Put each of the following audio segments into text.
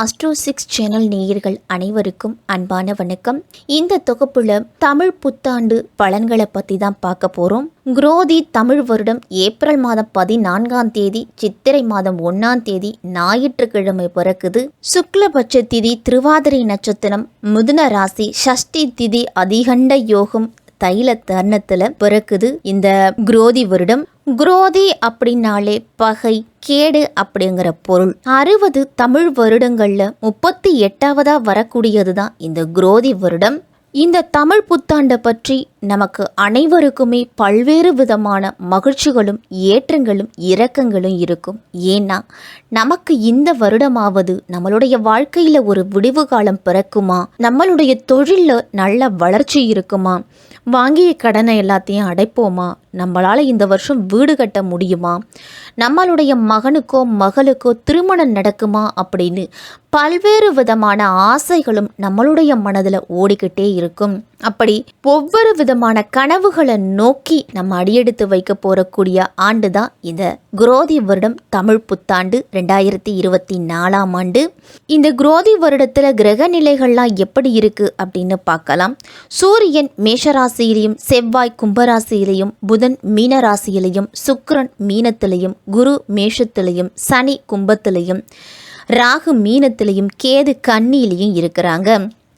Astro6 channel நேயர்கள் அனைவருக்கும் அன்பான வணக்கம். இந்த தொகுப்புல தமிழ் புத்தாண்டு பலன்களை பற்றி தான் பார்க்க போகிறோம். குரோதி தமிழ் வருடம் ஏப்ரல் மாதம் 14ஆம் தேதி சித்திரை மாதம் 1ஆம் தேதி ஞாயிற்றுக்கிழமை பிறக்குது. சுக்லபட்ச திதி திருவாதிரை நட்சத்திரம் மிதுன ராசி ஷஷ்டி திதி அதிகண்ட யோகம் தைல தருணத்தில் பிறக்குது இந்த குரோதி வருடம். குரோதி அப்படின்னாலே பகை கேடு அப்படிங்கிற பொருள். 60 தமிழ் வருடங்கள்ல 38ஆவதா வரக்கூடியது தான் இந்த குரோதி வருடம். இந்த தமிழ் புத்தாண்டை பற்றி நமக்கு அனைவருக்குமே பல்வேறு விதமான மகிழ்ச்சிகளும் ஏற்றங்களும் இரக்கங்களும் இருக்கும். ஏன்னா நமக்கு இந்த வருடமாவது நம்மளுடைய வாழ்க்கையில் ஒரு விடிவு காலம் பிறக்குமா, நம்மளுடைய தொழிலில் நல்ல வளர்ச்சி இருக்குமா, வாங்கிய கடனை எல்லாத்தையும் அடைப்போமா, நம்மளால் இந்த வருஷம் வீடு கட்ட முடியுமா, நம்மளுடைய மகனுக்கோ மகளுக்கோ திருமணம் நடக்குமா அப்படின்னு பல்வேறு விதமான ஆசைகளும் நம்மளுடைய மனதில் ஓடிக்கிட்டே இருக்கும். அப்படி ஒவ்வொரு விதமான கனவுகளை நோக்கி நம்ம அடியெடுத்து வைக்க போறக்கூடிய ஆண்டு தான் இந்த குரோதி வருடம் தமிழ் புத்தாண்டு 2024ஆம் ஆண்டு. இந்த குரோதி வருடத்துல கிரக நிலைகள்லாம் எப்படி இருக்கு அப்படின்னு பார்க்கலாம். சூரியன் மேஷராசியிலையும், செவ்வாய் கும்பராசியிலையும், புதன் மீனராசியிலையும், சுக்கிரன் மீனத்திலையும், குரு மேஷத்திலையும், சனி கும்பத்திலையும், ராகு மீனத்திலையும், கேது கன்னியிலையும் இருக்கிறாங்க.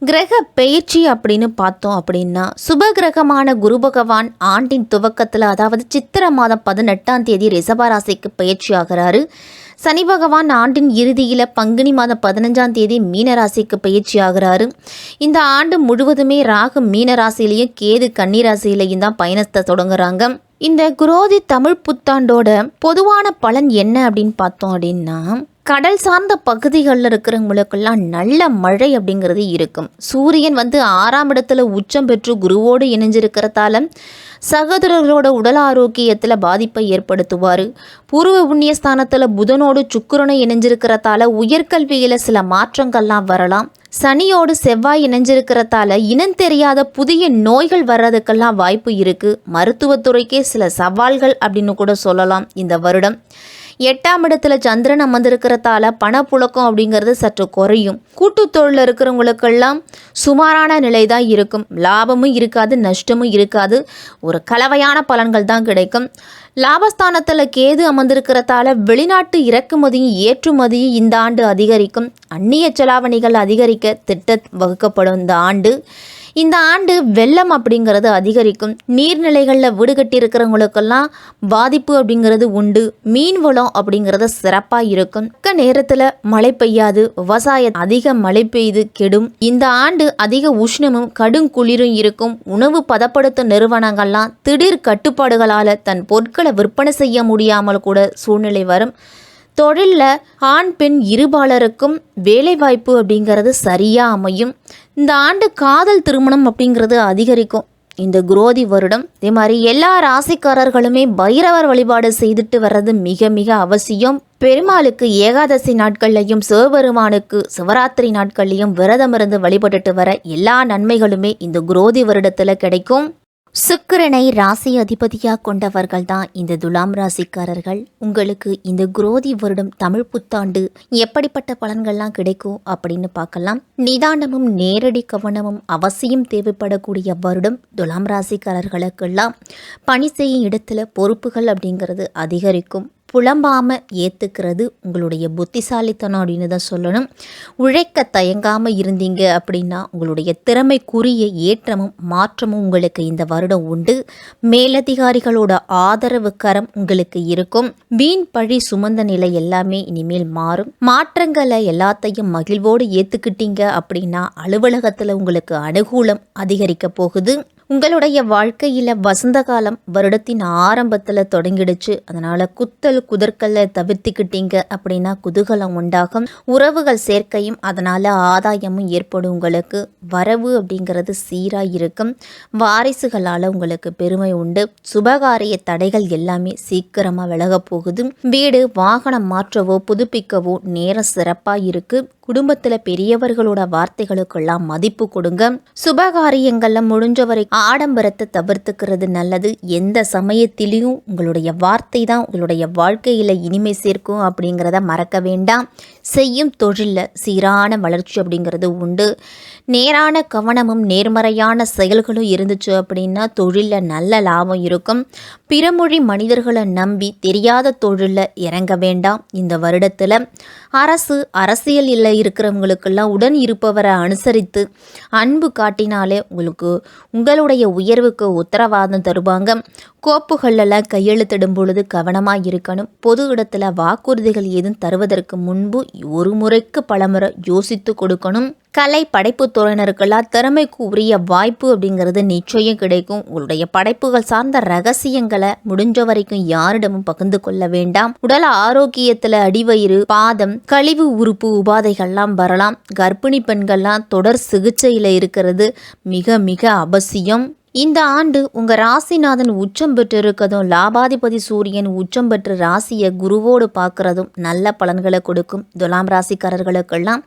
கிரக பெயர்ச்சி அப்படின்னு பார்த்தோம் அப்படின்னா சுபகிரகமான குரு பகவான் ஆண்டின் துவக்கத்தில், அதாவது சித்திரை மாதம் 18ஆம் தேதி ரிஷபராசிக்கு பயிற்சி ஆகிறாரு. சனி பகவான் ஆண்டின் இறுதியில் பங்குனி மாதம் 15ஆம் தேதி மீனராசிக்கு பயிற்சி ஆகிறாரு. இந்த ஆண்டு முழுவதுமே ராகு மீனராசிலையும் கேது கன்னிராசிலையும் தான் பயணத்தை தொடங்குறாங்க. இந்த குரோதி தமிழ் புத்தாண்டோட பொதுவான பலன் என்ன அப்படின்னு பார்த்தோம் அப்படின்னா, கடல் சார்ந்த பகுதிகளில் இருக்கிறவங்களுக்கெல்லாம் நல்ல மழை அப்படிங்கிறது இருக்கும். சூரியன் 6ஆம் இடத்துல உச்சம் பெற்று குருவோடு இணைஞ்சிருக்கிறதால சகோதரர்களோட உடல் ஆரோக்கியத்தில் பாதிப்பை ஏற்படுத்துவார். பூர்வ புண்ணிய ஸ்தானத்தில் புதனோடு சுக்கிரனை இணைஞ்சிருக்கிறதால உயர்கல்வியில் சில மாற்றங்கள்லாம் வரலாம். சனியோடு செவ்வாய் இணைஞ்சிருக்கிறதால இனம் தெரியாத புதிய நோய்கள் வர்றதுக்கெல்லாம் வாய்ப்பு இருக்குது. மருத்துவத்துறைக்கே சில சவால்கள் அப்படின்னு கூட சொல்லலாம் இந்த வருடம். 8ஆம் இடத்துல சந்திரன் அமர்ந்திருக்கிறதால பணப்புழக்கம் அப்படிங்கிறது சற்று குறையும். கூட்டு தொழில் இருக்கிறவங்களுக்கெல்லாம் சுமாரான நிலை தான் இருக்கும். லாபமும் இருக்காது, நஷ்டமும் இருக்காது. ஒரு கலவையான பலன்கள் தான் கிடைக்கும். லாபஸ்தானத்தில் கேது அமர்ந்திருக்கிறதால வெளிநாட்டு இறக்குமதியும் ஏற்றுமதியும் இந்த ஆண்டு அதிகரிக்கும். அந்நிய செலாவணிகள் அதிகரிக்க திட்டம் வகுக்கப்படும். இந்த ஆண்டு வெள்ளம் அப்படிங்கிறது அதிகரிக்கும். நீர்நிலைகளில் வீடு கட்டி இருக்கிறவங்களுக்கெல்லாம் பாதிப்பு அப்படிங்கிறது உண்டு. மீன் வளம் அப்படிங்கிறது சிறப்பாக இருக்கும். நேரத்தில் மழை பெய்யாது, விவசாயம் அதிக மழை பெய்து கெடும். இந்த ஆண்டு அதிக உஷ்ணமும் கடும் குளிரும் இருக்கும். உணவு பதப்படுத்தும் நிறுவனங்கள்லாம் திடீர் கட்டுப்பாடுகளால் தன் பொருட்களை விற்பனை செய்ய முடியாமல் கூட சூழ்நிலை வரும். தொழிலில் ஆண் பெண் இருபாலருக்கும் வேலைவாய்ப்பு அப்படிங்கிறது சரியாக அமையும். இந்த ஆண்டு காதல் திருமணம் அப்படிங்கிறது அதிகரிக்கும் இந்த குரோதி வருடம். இதே மாதிரி எல்லா ராசிக்காரர்களுமே பைரவர் வழிபாடு செய்துட்டு வர்றது மிக மிக அவசியம். பெருமாளுக்கு ஏகாதசி நாட்கள்லையும் சிவபெருமானுக்கு சிவராத்திரி நாட்கள்லையும் விரதம் இருந்து வழிபட்டுட்டு வர எல்லா நன்மைகளுமே இந்த குரோதி வருடத்தில் கிடைக்கும். சுக்கிரனை ராசி அதிபதியாக கொண்டவர்கள் தான் இந்த துலாம் ராசிக்காரர்கள். உங்களுக்கு இந்த குரோதி வருடம் தமிழ் புத்தாண்டு எப்படிப்பட்ட பலன்கள்லாம் கிடைக்கும் அப்படின்னு பார்க்கலாம். நிதானமும் நேரடி கவனமும் அவசியம் தேவைப்படக்கூடிய வருடம் துலாம் ராசிக்காரர்களுக்கெல்லாம். பணி செய்யும் இடத்துல பொறுப்புகள் அப்படிங்கிறது அதிகரிக்கும். புலம்பாமல் ஏற்றுக்கிறது உங்களுடைய புத்திசாலித்தனம் அப்படின்னு தான் சொல்லணும். உழைக்க தயங்காமல் இருந்தீங்க அப்படின்னா உங்களுடைய திறமைக்குரிய ஏற்றமும் மாற்றமும் உங்களுக்கு இந்த வருடம் உண்டு. மேலதிகாரிகளோட ஆதரவு கரம் உங்களுக்கு இருக்கும். வீண் பழி சுமந்த நிலை எல்லாமே இனிமேல் மாறும். மாற்றங்களை எல்லாத்தையும் மகிழ்வோடு ஏற்றுக்கிட்டீங்க அப்படின்னா அலுவலகத்தில் உங்களுக்கு அனுகூலம் அதிகரிக்க போகுது. உங்களுடைய வாழ்க்கையில் வசந்த காலம் வருடத்தின் ஆரம்பத்தில் தொடங்கிடுச்சு. அதனால் குத்தல் குதர்களை தவிர்த்துக்கிட்டீங்க அப்படின்னா குதூகலம் உண்டாகும். உறவுகள் சேர்க்கையும் அதனால் ஆதாயமும் ஏற்படும். உங்களுக்கு வரவு அப்படிங்கிறது சீராக இருக்கும். வாரிசுகளால் உங்களுக்கு பெருமை உண்டு. சுபகாரிய தடைகள் எல்லாமே சீக்கிரமாக விலக போகுது. வீடு வாகனம் மாற்றவோ புதுப்பிக்கவோ நேரம் சிறப்பாக இருக்குது. குடும்பத்துல பெரியவர்களோட வார்த்தைகளுக்கெல்லாம் மதிப்பு கொடுங்க. சுபகாரியங்கள்ல முடிஞ்சவரை ஆடம்பரத்தை தவிர்த்துக்கிறது நல்லது. எந்த சமயத்திலையும் உங்களுடைய வார்த்தை தான் உங்களுடைய வாழ்க்கையில இனிமை சேர்க்கும் அப்படிங்கிறத மறக்க வேண்டாம். செய்யும் தொழிலில் சீரான வளர்ச்சி அப்படிங்கிறது உண்டு. நேரான கவனமும் நேர்மறையான செயல்களும் இருந்துச்சு அப்படின்னா தொழிலில் நல்ல லாபம் இருக்கும். பிறமொழி மனிதர்களை நம்பி தெரியாத தொழிலில் இறங்க வேண்டாம். இந்த வருடத்தில் அரசியலில் இருக்கிறவங்களுக்கெல்லாம் உடன் இருப்பவரை அனுசரித்து அன்பு காட்டினாலே உங்களுடைய உயர்வுக்கு உத்தரவாதம் தருவாங்க. கோப்புகளெல்லாம் கையெழுத்திடும் பொழுது கவனமாக இருக்கணும். பொது இடத்துல வாக்குறுதிகள் ஏதும் தருவதற்கு முன்பு ஒரு முறைக்கு பலமுறை யோசித்து கொடுக்கணும். கலை படைப்பு துறையினருக்கெல்லாம் திறமைக்கு உரிய வாய்ப்பு அப்படிங்கிறது நிச்சயம் கிடைக்கும். உங்களுடைய படைப்புகள் சார்ந்த ரகசியங்களை முடிஞ்ச வரைக்கும் யாரிடமும் பகிர்ந்து கொள்ள வேண்டாம். உடல் ஆரோக்கியத்துல அடிவயிறு, பாதம், கழிவு உறுப்பு உபாதைகள்லாம் வரலாம். கர்ப்பிணி பெண்கள்லாம் தொடர் சிகிச்சையில இருக்கிறது மிக மிக அவசியம். இந்த ஆண்டு உங்க ராசிநாதன் உச்சம் பெற்று இருக்கதும் லாபாதிபதி சூரியன் உச்சம் பெற்று ராசியை குருவோடு பார்க்கறதும் நல்ல பலன்களை கொடுக்கும். துலாம் ராசிக்காரர்களுக்கெல்லாம்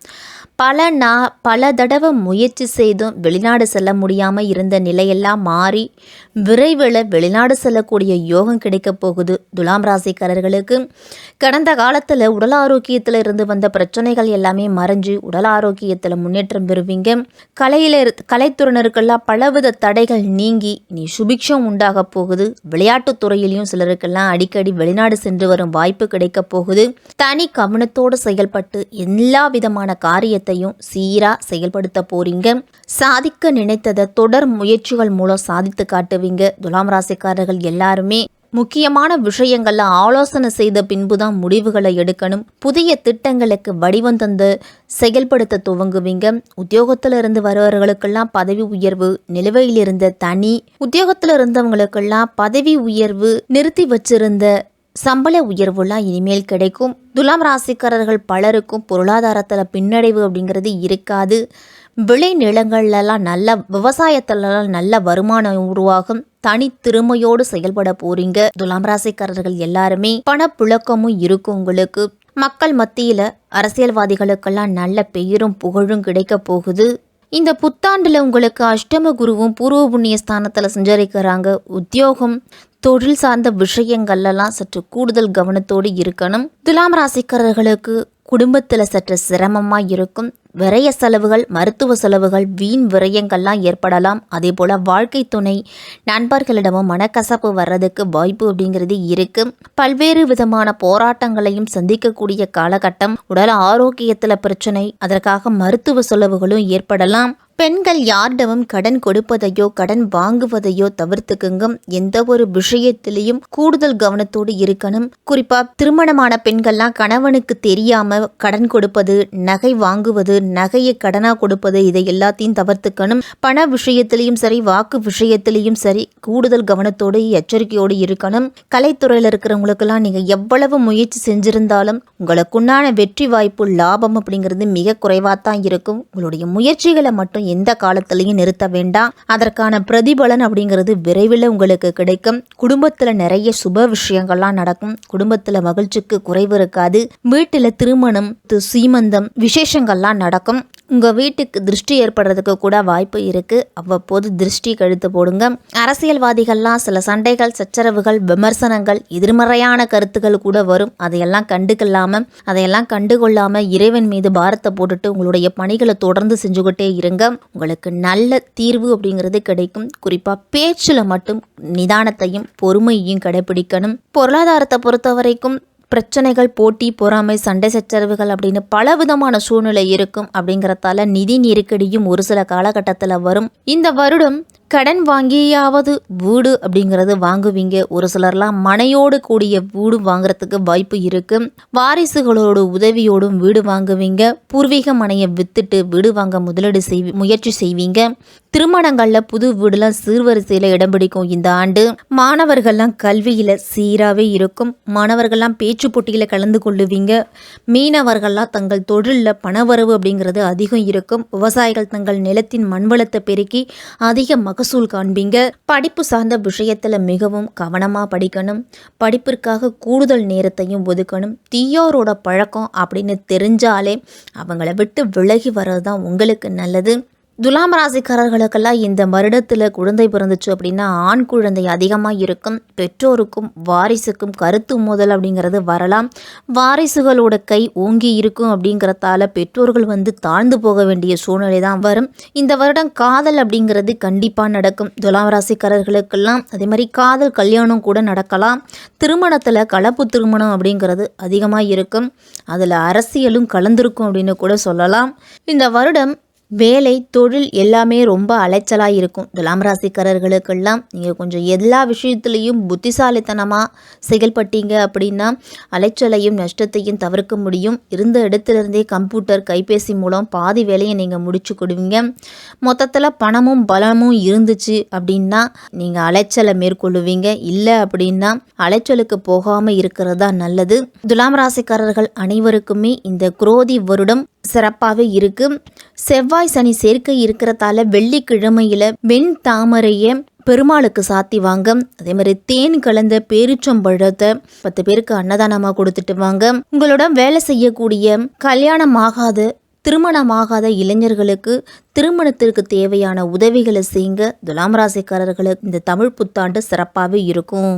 பல தடவை முயற்சி செய்தும் வெளிநாடு செல்ல முடியாமல் இருந்த நிலையெல்லாம் மாறி விரைவில் வெளிநாடு செல்லக்கூடிய யோகம் கிடைக்க போகுது. துலாம் ராசிக்காரர்களுக்கு கடந்த காலத்தில் உடல் ஆரோக்கியத்தில் இருந்து வந்த பிரச்சனைகள் எல்லாமே மறைஞ்சு உடல் ஆரோக்கியத்தில் முன்னேற்றம் பெறுவீங்க. கலைத்துறையினருக்கெல்லாம் பலவித தடைகள் நீங்கி நீ சுபிக்ஷம் உண்டாக போகுது. விளையாட்டுத் துறையிலையும் சிலருக்கெல்லாம் அடிக்கடி வெளிநாடு சென்று வரும் வாய்ப்பு கிடைக்க போகுது. தனி கவனத்தோடு செயல்பட்டு எல்லா விதமான காரியத்தையும் சீரா செயல்படுத்த போறீங்க. சாதிக்க நினைத்ததை தொடர் முயற்சிகள் மூலம் சாதித்து காட்டுவீங்க. துலாம் ராசிக்காரர்கள் எல்லாருமே முக்கியமான விஷயங்கள்ல ஆலோசனை செய்த பின்புதான் முடிவுகளை எடுக்கணும். புதிய திட்டங்களுக்கு வடிவம் தந்து செயல்படுத்த துவங்குவீங்க. உத்தியோகத்தில் இருந்து வருவர்களுக்கெல்லாம் பதவி உயர்வு, நிலுவையில் இருந்த தனி உத்தியோகத்தில் இருந்தவங்களுக்கெல்லாம் பதவி உயர்வு, நிறுத்தி வச்சிருந்த சம்பள உயர்வுலாம் இனிமேல் கிடைக்கும். துலாம் ராசிக்காரர்கள் பலருக்கும் பொருளாதாரத்தில் பின்னடைவு அப்படிங்கிறது இருக்காது. விளை நிலங்கள்லாம் நல்ல விவசாயத்திலலாம் நல்ல வருமானம் உருவாகும். தனி திறமையோடு செயல்பட போறீங்க. துலாம் ராசிக்காரர்கள் எல்லாருமே பணப்புழக்கமும் இருக்கும். உங்களுக்கு மக்கள் மத்தியில அரசியல்வாதிகளுக்கெல்லாம் நல்ல பெயரும் புகழும் கிடைக்க போகுது. இந்த புத்தாண்டுல உங்களுக்கு அஷ்டம குருவும் பூர்வ புண்ணிய ஸ்தானத்துல சஞ்சரிக்கிறாங்க. உத்தியோகம், தொழில் சார்ந்த விஷயங்கள்லாம் சற்று கூடுதல் கவனத்தோடு இருக்கணும். துலாம் ராசிக்காரர்களுக்கு குடும்பத்தில் சற்று சிரமமாக இருக்கும். விரய செலவுகள், மருத்துவ செலவுகள், வீண் விரயங்கள்லாம் ஏற்படலாம். அதே போல் வாழ்க்கை துணை நண்பர்களிடமும் மனக்கசப்பு வர்றதுக்கு வாய்ப்பு அப்படிங்கிறது இருக்கு. பல்வேறு விதமான போராட்டங்களையும் சந்திக்கக்கூடிய காலகட்டம். உடல் ஆரோக்கியத்தில் பிரச்சனை, அதற்காக மருத்துவ செலவுகளும் ஏற்படலாம். பெண்கள் யாரிடமும் கடன் கொடுப்பதையோ கடன் வாங்குவதையோ தவிர்த்துக்குங்க. எந்த ஒரு விஷயத்திலையும் கூடுதல் கவனத்தோடு இருக்கணும். குறிப்பா திருமணமான பெண்கள்லாம் கணவனுக்கு தெரியாம கடன் கொடுப்பது, நகை வாங்குவது, நகையை கடனா கொடுப்பது, இதை எல்லாத்தையும் தவிர்த்துக்கணும். பண விஷயத்திலையும் சரி, வாக்கு விஷயத்திலையும் சரி கூடுதல் கவனத்தோடு எச்சரிக்கையோடு இருக்கணும். கலைத்துறையில் இருக்கிறவங்களுக்கெல்லாம் நீங்க எவ்வளவு முயற்சி செஞ்சிருந்தாலும் உங்களுக்குண்டான வெற்றி வாய்ப்பு, லாபம் அப்படிங்கிறது மிக குறைவாத்தான் இருக்கும். உங்களுடைய முயற்சிகளை மட்டும் எந்த காலத்திலையும் நிறுத்த வேண்டாம். அதற்கான பிரதிபலன் அப்படிங்கிறது விரைவில் உங்களுக்கு கிடைக்கும். குடும்பத்துல நிறைய சுப விஷயங்கள்லாம் நடக்கும். குடும்பத்துல மகிழ்ச்சிக்கு குறைவு இருக்காது. வீட்டுல திருமணம், சீமந்தம், விசேஷங்கள்லாம் நடக்கும். உங்க வீட்டுக்கு திருஷ்டி ஏற்படுறதுக்கு கூட வாய்ப்பு இருக்கு. அவ்வப்போது திருஷ்டி கழுத்து போடுங்க. அரசியல்வாதிகள்லாம் சில சண்டைகள், சச்சரவுகள், விமர்சனங்கள், எதிர்மறையான கருத்துக்கள் கூட வரும். அதையெல்லாம் கண்டுகொள்ளாம இறைவன் மீது பாரத்தை போட்டுட்டு உங்களுடைய பணிகளை தொடர்ந்து செஞ்சுக்கிட்டே இருங்க. உங்களுக்கு நல்ல தீர்வு அப்படிங்கிறது கிடைக்கும். குறிப்பா பேச்சுல மட்டும் நிதானத்தையும் பொறுமையையும் கடைபிடிக்கணும். பொருளாதாரத்தை பொறுத்த வரைக்கும் பிரச்சனைகள், போட்டி, பொறாமை, சண்டை சச்சரவுகள் அப்படின்னு பல விதமான சூழ்நிலை இருக்கும். அப்படிங்கிறதால நிதி நெருக்கடியும் ஒரு சில காலகட்டத்தில் வரும். இந்த வருடம் கடன் வாங்கியாவது வீடு அப்படிங்கிறது வாங்குவீங்க. ஒரு சிலர்லாம் மனையோடு கூடிய வீடு வாங்குறதுக்கு வாய்ப்பு இருக்கு. வாரிசுகளோட உதவியோடும் வீடு வாங்குவீங்க. பூர்வீக மனையை வித்துட்டு வீடு வாங்க முயற்சி செய்வீங்க. திருமணங்களில் புது வீடுலாம் சீர்வரிசையில் இடம் பிடிக்கும். இந்த ஆண்டு மாணவர்கள்லாம் கல்வியில் சீராகவே இருக்கும். மாணவர்கள்லாம் பேச்சு பேச்சு போட்டியில் கலந்து கொள்ளுவீங்க. மீனவர்கள்லாம் தங்கள் தொழிலில் பணவரவு அப்படிங்கிறது அதிகம் இருக்கும். விவசாயிகள் தங்கள் நிலத்தின் மண்வளத்தை பெருக்கி அதிக மகசூல் காண்பீங்க. படிப்பு சார்ந்த விஷயத்தில் மிகவும் கவனமாக படிக்கணும். படிப்பிற்காக கூடுதல் நேரத்தையும் ஒதுக்கணும். தீயோரோட பழக்கம் அப்படின்னு தெரிஞ்சாலே அவங்கள விட்டு விலகி வர்றது தான் உங்களுக்கு நல்லது. துலாம் ராசிக்காரர்களுக்கெல்லாம் இந்த வருடத்தில் குழந்தை பிறந்துச்சு அப்படின்னா ஆண் குழந்தை அதிகமாக இருக்கும். பெற்றோருக்கும் வாரிசுக்கும் கருத்து மோதல் அப்படிங்கிறது வரலாம். வாரிசுகளோட கை ஓங்கி இருக்கும் அப்படிங்கிறதால பெற்றோர்கள் தாழ்ந்து போக வேண்டிய சூழ்நிலை தான் வரும். இந்த வருடம் காதல் அப்படிங்கிறது கண்டிப்பாக நடக்கும். துலாம் ராசிக்காரர்களுக்கெல்லாம் அதே மாதிரி காதல் கல்யாணம் கூட நடக்கலாம். திருமணத்தில் கலப்பு திருமணம் அப்படிங்கிறது அதிகமாக இருக்கும். அதில் அரசியலும் கலந்திருக்கும் அப்படின்னு கூட சொல்லலாம். இந்த வருடம் வேலை தொழில் எல்லாமே ரொம்ப அலைச்சலாக இருக்கும். துலாம் ராசிக்காரர்களுக்கெல்லாம் நீங்கள் கொஞ்சம் எல்லா விஷயத்துலேயும் புத்திசாலித்தனமாக செயல்பட்டீங்க அப்படின்னா அலைச்சலையும் நஷ்டத்தையும் தவிர்க்க முடியும். இருந்த இடத்துலேருந்தே கம்ப்யூட்டர் கைபேசி மூலம் பாதி வேலையை நீங்கள் முடிச்சு கொடுவீங்க. மொத்தத்தில் பணமும் பலமும் இருந்துச்சு அப்படின்னா நீங்கள் அலைச்சலை மேற்கொள்ளுவீங்க. இல்லை அப்படின்னா அலைச்சலுக்கு போகாமல் இருக்கிறது தான் நல்லது. துலாம் ராசிக்காரர்கள் அனைவருக்குமே இந்த குரோதி வருடம் சிறப்பாகவே இருக்கு. செவ்வாய் சனி சேர்க்கை இருக்கிறதால வெள்ளிக்கிழமையில வெண் தாமரையை பெருமாளுக்கு சாத்தி வாங்க. அதே மாதிரி தேன் கலந்த பேரிச்சம்பழத்தை 10 பேருக்கு அன்னதானமாக கொடுத்துட்டு வாங்க. உங்களோட வேலை செய்யக்கூடிய கல்யாணமாகாத திருமணமாகாத இளைஞர்களுக்கு திருமணத்திற்கு தேவையான உதவிகளை செய்யுங்க. துலாம் ராசிக்காரர்களுக்கு இந்த தமிழ் புத்தாண்டு சிறப்பாகவே இருக்கும்.